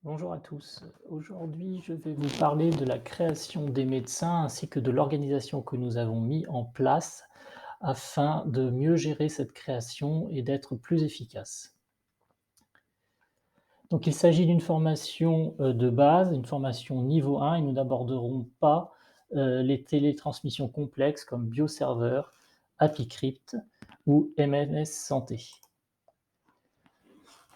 Bonjour à tous. Aujourd'hui, je vais vous parler de la création des médecins ainsi que de l'organisation que nous avons mis en place afin de mieux gérer cette création et d'être plus efficace. Donc, il s'agit d'une formation de base, une formation niveau 1 et nous n'aborderons pas les télétransmissions complexes comme BioServer, AppyCrypt ou MMS Santé.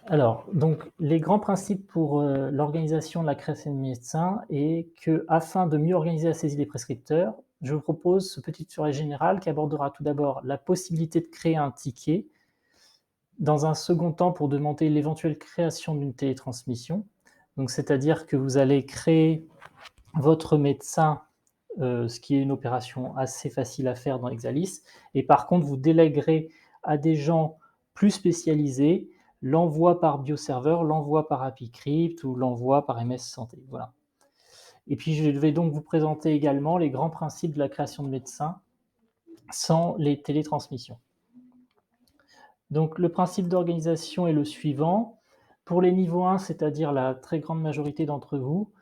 Alors, donc, les grands principes pour l'organisation de la création de médecins est que, afin de mieux organiser la saisie des prescripteurs, je vous propose ce petit tutoriel général qui abordera tout d'abord la possibilité de créer un ticket, dans un second temps pour demander l'éventuelle création d'une télétransmission. Donc, c'est-à-dire que vous allez créer votre médecin, ce qui est une opération assez facile à faire dans Exalis, et par contre, vous délèguerez à des gens plus spécialisés l'envoi par BioServer, l'envoi par AppyCrypt ou l'envoi par MS Santé. Voilà. Et puis, je vais donc vous présenter également les grands principes de la création de médecins sans les télétransmissions. Donc, le principe d'organisation est le suivant. Pour les niveaux 1, c'est-à-dire la très grande majorité d'entre vous,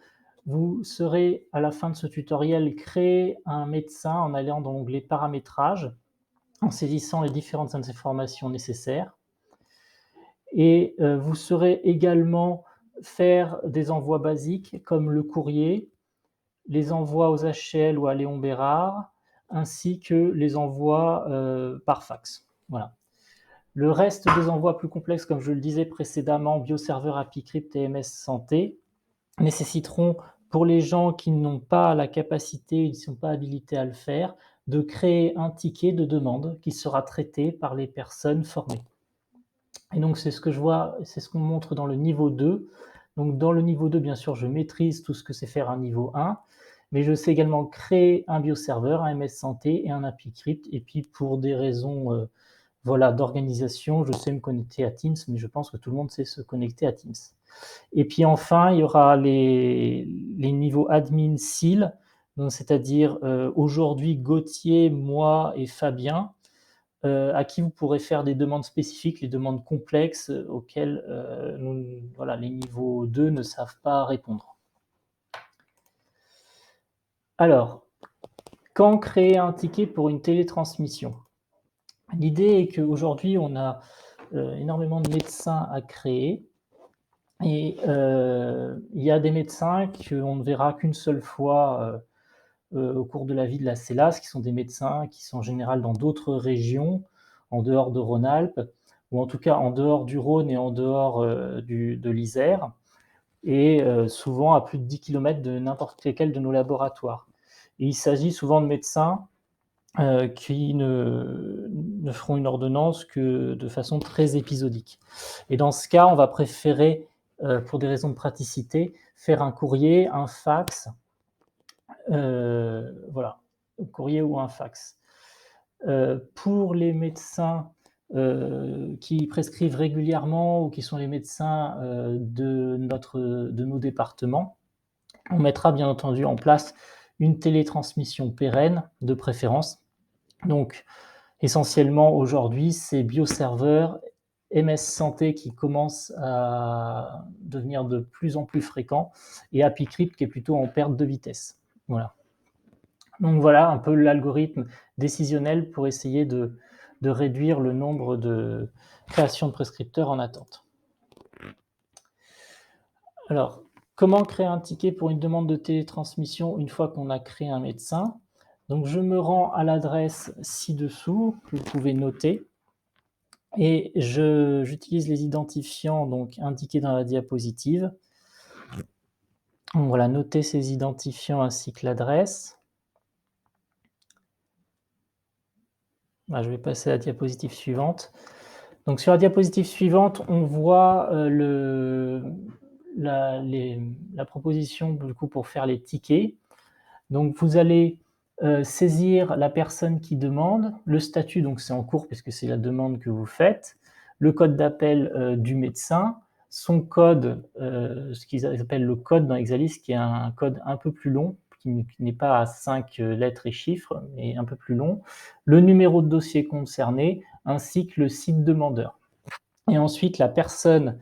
vous serez, à la fin de ce tutoriel, créer un médecin en allant dans l'onglet Paramétrage, en saisissant les différentes informations nécessaires. Et vous saurez également faire des envois basiques comme le courrier, les envois aux HL ou à Léon Bérard, ainsi que les envois par fax. Voilà. Le reste des envois plus complexes, comme je le disais précédemment, BioServer, AppyCrypt et MS Santé, nécessiteront, pour les gens qui n'ont pas la capacité, ils ne sont pas habilités à le faire, de créer un ticket de demande qui sera traité par les personnes formées. Et donc, c'est ce que je vois, c'est ce qu'on montre dans le niveau 2. Donc, dans le niveau 2, bien sûr, je maîtrise tout ce que c'est faire un niveau 1, mais je sais également créer un bioserveur, un MS Santé et un AppyCrypt. Et puis, pour des raisons voilà, d'organisation, je sais me connecter à Teams, mais je pense que tout le monde sait se connecter à Teams. Et puis enfin, il y aura les niveaux admin SIL, c'est-à-dire aujourd'hui Gauthier, moi et Fabien, à qui vous pourrez faire des demandes spécifiques, les demandes complexes auxquelles voilà, les niveaux 2 ne savent pas répondre. Alors, quand créer un ticket pour une télétransmission? L'idée est qu'aujourd'hui, on a énormément de médecins à créer. Et il y a des médecins qu'on ne verra qu'une seule fois au cours de la vie de la CELAS, qui sont des médecins qui sont en général dans d'autres régions, en dehors de Rhône-Alpes, ou en tout cas en dehors du Rhône et en dehors de l'Isère, et souvent à plus de 10 km de n'importe lequel de nos laboratoires. Et il s'agit souvent de médecins qui ne feront une ordonnance que de façon très épisodique. Et dans ce cas, on va préférer, pour des raisons de praticité, faire un courrier, un fax, voilà, un courrier ou un fax. Pour les médecins qui prescrivent régulièrement ou qui sont les médecins de nos départements, on mettra bien entendu en place une télétransmission pérenne, de préférence. Donc, essentiellement aujourd'hui, c'est BioServer, MS Santé qui commence à devenir de plus en plus fréquent et AppyCrypt qui est plutôt en perte de vitesse. Voilà. Donc voilà un peu l'algorithme décisionnel pour essayer de réduire le nombre de créations de prescripteurs en attente. Alors, comment créer un ticket pour une demande de télétransmission une fois qu'on a créé un médecin? Donc je me rends à l'adresse ci-dessous, que vous pouvez noter, et j'utilise les identifiants donc indiqués dans la diapositive. Donc voilà, notez ces identifiants ainsi que l'adresse. Je vais passer à la diapositive suivante. Donc sur la diapositive suivante, on voit la proposition du coup pour faire les tickets. Donc vous allez saisir la personne qui demande, le statut, donc c'est en cours puisque c'est la demande que vous faites, le code d'appel du médecin, son code, ce qu'ils appellent le code dans Exalis, qui est un code un peu plus long, qui n'est pas à 5 lettres et chiffres, mais un peu plus long, le numéro de dossier concerné, ainsi que le site demandeur. Et ensuite, la personne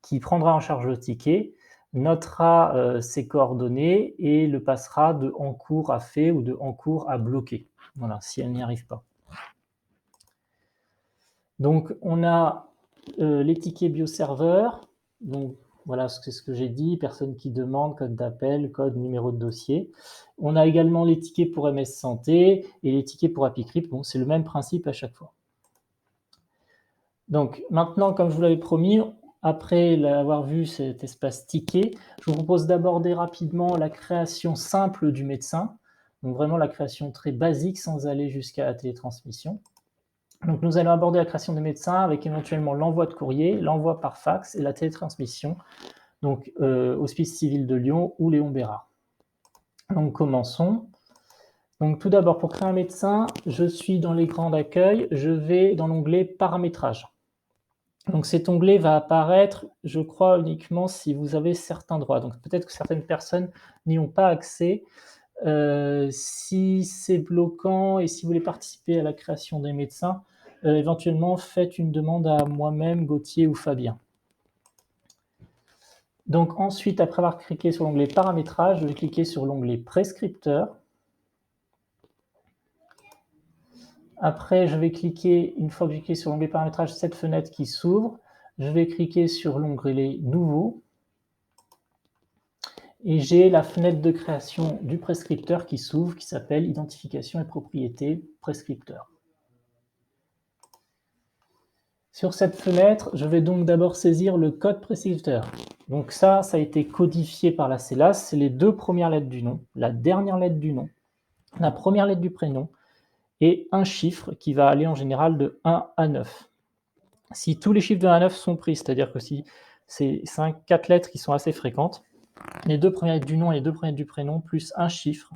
qui prendra en charge le ticket notera ses coordonnées et le passera de en cours à fait ou de en cours à bloqué. Voilà, si elle n'y arrive pas. Donc, on a les tickets bioserveur. Donc, voilà, c'est ce que j'ai dit, personne qui demande, code d'appel, code, numéro de dossier. On a également les tickets pour MS Santé et les tickets pour AppyCrypt. Bon, c'est le même principe à chaque fois. Donc, maintenant, comme je vous l'avais promis, après avoir vu cet espace ticket, je vous propose d'aborder rapidement la création simple du médecin. Donc, vraiment la création très basique sans aller jusqu'à la télétransmission. Donc, nous allons aborder la création des médecins avec éventuellement l'envoi de courrier, l'envoi par fax et la télétransmission, donc Hospice Civil de Lyon ou Léon Bérard. Donc, commençons. Donc, tout d'abord, pour créer un médecin, je suis dans l'écran d'accueil, je vais dans l'onglet Paramétrage. Donc, cet onglet va apparaître, je crois, uniquement si vous avez certains droits. Donc, peut-être que certaines personnes n'y ont pas accès. Si c'est bloquant et si vous voulez participer à la création des médecins, éventuellement faites une demande à moi-même, Gauthier ou Fabien. Donc ensuite, après avoir cliqué sur l'onglet paramétrage, je vais cliquer sur l'onglet prescripteur. Après, je vais cliquer, une fois que j'ai cliqué sur l'onglet paramétrage, cette fenêtre qui s'ouvre, je vais cliquer sur l'onglet nouveau. Et j'ai la fenêtre de création du prescripteur qui s'ouvre, qui s'appelle identification et propriété prescripteur. Sur cette fenêtre, je vais donc d'abord saisir le code prescripteur. Donc ça a été codifié par la CELAS, c'est les deux premières lettres du nom, la dernière lettre du nom, la première lettre du prénom et un chiffre qui va aller en général de 1 à 9. Si tous les chiffres de 1 à 9 sont pris, c'est-à-dire que si c'est 4 lettres qui sont assez fréquentes, les deux premières lettres du nom et les deux premières lettres du prénom plus un chiffre.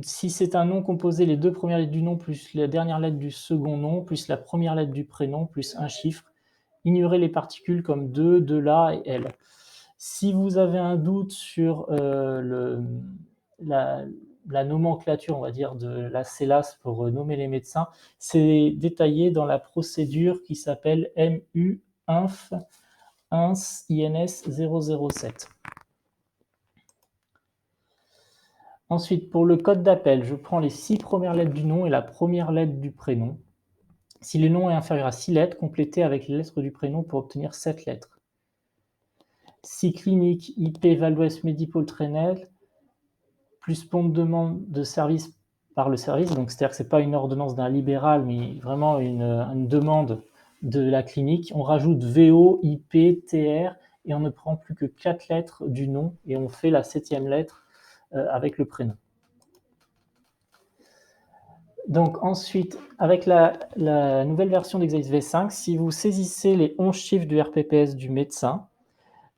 Si c'est un nom composé, les deux premières lettres du nom plus la dernière lettre du second nom, plus la première lettre du prénom, plus un chiffre, ignorez les particules comme de, la et elle. Si vous avez un doute sur la nomenclature, on va dire, de la CELAS pour nommer les médecins, c'est détaillé dans la procédure qui s'appelle MU-INF 007. Ensuite, pour le code d'appel, je prends les 6 premières lettres du nom et la première lettre du prénom. Si le nom est inférieur à 6 lettres, complétez avec les lettres du prénom pour obtenir 7 lettres. Si clinique, IP, Val d'Ouest, Medipôle, Trenel, plus bon de demande de service par le service, donc c'est-à-dire que ce n'est pas une ordonnance d'un libéral, mais vraiment une demande de la clinique. On rajoute VO, IP, TR, et on ne prend plus que 4 lettres du nom, et on fait la 7e lettre avec le prénom. Donc ensuite, avec la nouvelle version d'Exalis V5, si vous saisissez les 11 chiffres du RPPS du médecin,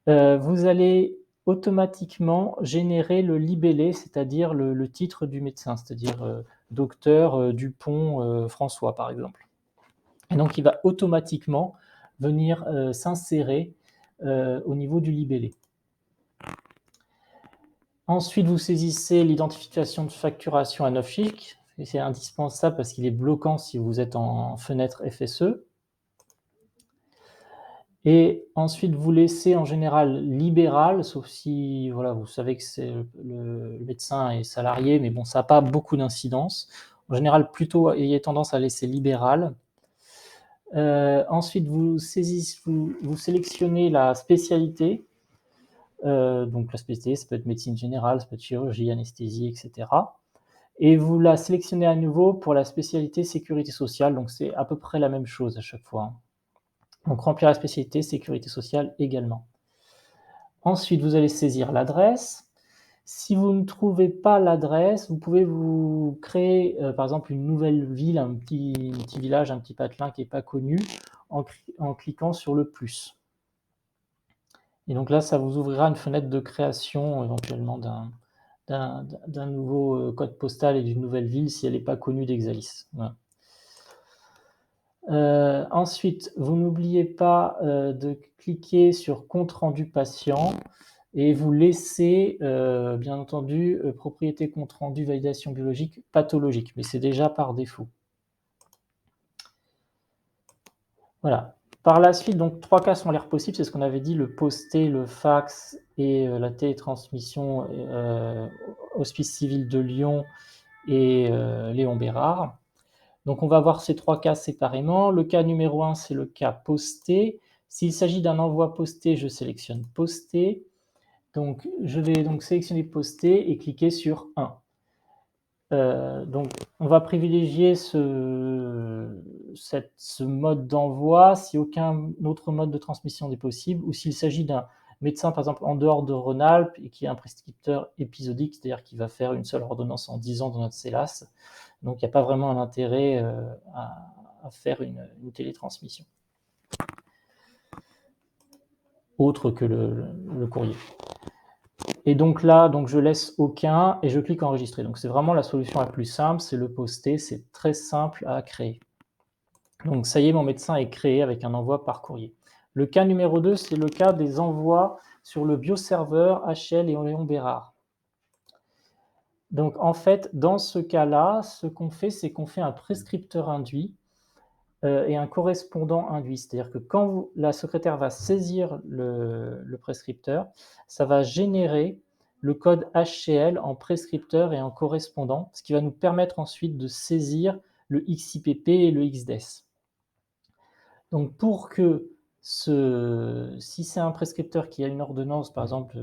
vous allez automatiquement générer le libellé, c'est-à-dire le titre du médecin, c'est-à-dire docteur Dupont François, par exemple. Et donc, il va automatiquement venir s'insérer au niveau du libellé. Ensuite, vous saisissez l'identification de facturation à 9 chiffres. C'est indispensable parce qu'il est bloquant si vous êtes en fenêtre FSE. Et ensuite, vous laissez en général libéral, sauf si voilà, vous savez que le médecin est salarié, mais bon, ça n'a pas beaucoup d'incidence. En général, plutôt ayez tendance à laisser libéral. Ensuite, vous sélectionnez la spécialité. Donc la spécialité, ça peut être médecine générale, ça peut être chirurgie, anesthésie, etc. Et vous la sélectionnez à nouveau pour la spécialité sécurité sociale, donc c'est à peu près la même chose à chaque fois. Donc remplir la spécialité sécurité sociale également. Ensuite, vous allez saisir l'adresse. Si vous ne trouvez pas l'adresse, vous pouvez vous créer par exemple une nouvelle ville, un petit village, un petit patelin qui n'est pas connu, en cliquant sur le plus. Et donc là, ça vous ouvrira une fenêtre de création éventuellement d'un nouveau code postal et d'une nouvelle ville si elle n'est pas connue d'Exalis. Voilà. Ensuite, vous n'oubliez pas de cliquer sur compte rendu patient et vous laissez, bien entendu, propriété compte rendu validation biologique pathologique, mais c'est déjà par défaut. Voilà. Par la suite, donc 3 cas sont l'air possibles, c'est ce qu'on avait dit, le posté, le fax et la télétransmission, Hospice civil de Lyon et Léon Bérard. Donc on va voir ces 3 cas séparément. Le cas numéro 1, c'est le cas posté. S'il s'agit d'un envoi posté, je sélectionne posté. Donc je vais donc sélectionner posté et cliquer sur 1. Donc on va privilégier ce mode d'envoi si aucun autre mode de transmission n'est possible ou s'il s'agit d'un médecin, par exemple, en dehors de Rhône-Alpes et qui est un prescripteur épisodique, c'est-à-dire qui va faire une seule ordonnance en 10 ans dans notre CELAS. Donc il n'y a pas vraiment un intérêt à faire une télétransmission, autre que le courrier. Et donc là, je laisse aucun et je clique enregistrer. Donc c'est vraiment la solution la plus simple, c'est le poster, c'est très simple à créer. Donc ça y est, mon médecin est créé avec un envoi par courrier. Le cas numéro 2, c'est le cas des envois sur le bioserveur HL et Léon Bérard. Donc en fait, dans ce cas-là, ce qu'on fait, c'est qu'on fait un prescripteur induit et un correspondant induit. C'est-à-dire que quand la secrétaire va saisir le prescripteur, ça va générer le code HCL en prescripteur et en correspondant, ce qui va nous permettre ensuite de saisir le XIPP et le XDES. Donc pour que si c'est un prescripteur qui a une ordonnance, par exemple,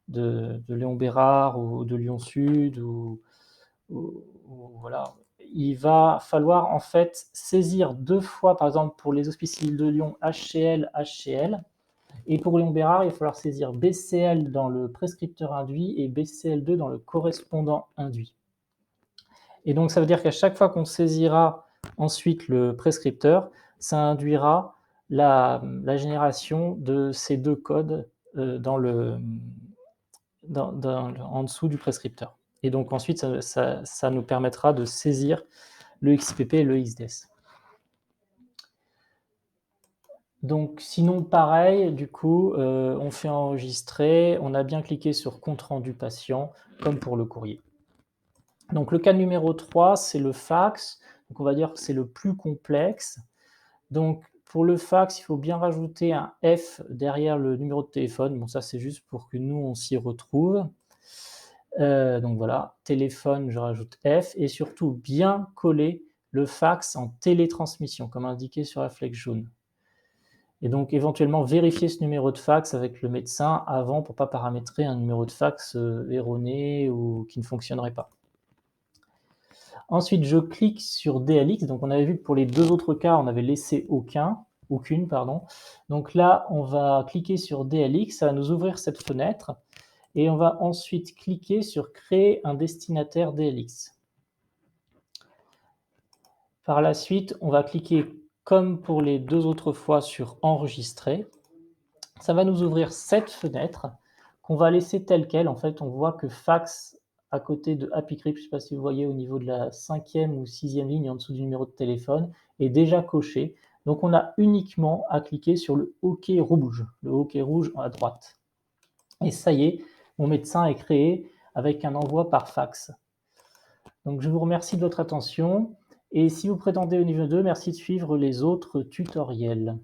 de Léon Bérard ou de Lyon Sud ou voilà, il va falloir en fait saisir 2 fois, par exemple pour les Hospices civils de Lyon, HCL, HCL, et pour Léon Bérard, il va falloir saisir BCL dans le prescripteur induit et BCL2 dans le correspondant induit. Et donc ça veut dire qu'à chaque fois qu'on saisira ensuite le prescripteur, ça induira la génération de ces 2 codes en dessous du prescripteur. Et donc ensuite, ça nous permettra de saisir le XPP et le XDES. Donc sinon pareil, du coup, on fait enregistrer, on a bien cliqué sur compte rendu patient, comme pour le courrier. Donc le cas numéro 3, c'est le fax. Donc on va dire que c'est le plus complexe. Donc pour le fax, il faut bien rajouter un F derrière le numéro de téléphone. Bon, ça c'est juste pour que nous, on s'y retrouve. Donc voilà, téléphone, je rajoute F et surtout bien coller le fax en télétransmission, comme indiqué sur la flèche jaune. Et donc éventuellement vérifier ce numéro de fax avec le médecin avant pour ne pas paramétrer un numéro de fax erroné ou qui ne fonctionnerait pas. Ensuite, je clique sur DLX. Donc on avait vu que pour les 2 autres cas, on avait laissé aucune. Donc là, on va cliquer sur DLX, ça va nous ouvrir cette fenêtre. Et on va ensuite cliquer sur créer un destinataire DLX. Par la suite, on va cliquer comme pour les 2 autres fois sur enregistrer. Ça va nous ouvrir cette fenêtre qu'on va laisser telle quelle. En fait, on voit que fax à côté de HappyCrypt, je ne sais pas si vous voyez au niveau de la 5e ou 6e ligne en dessous du numéro de téléphone, est déjà coché. Donc on a uniquement à cliquer sur le OK rouge, à droite. Et ça y est, mon médecin est créé avec un envoi par fax. Donc je vous remercie de votre attention et si vous prétendez au niveau 2, merci de suivre les autres tutoriels.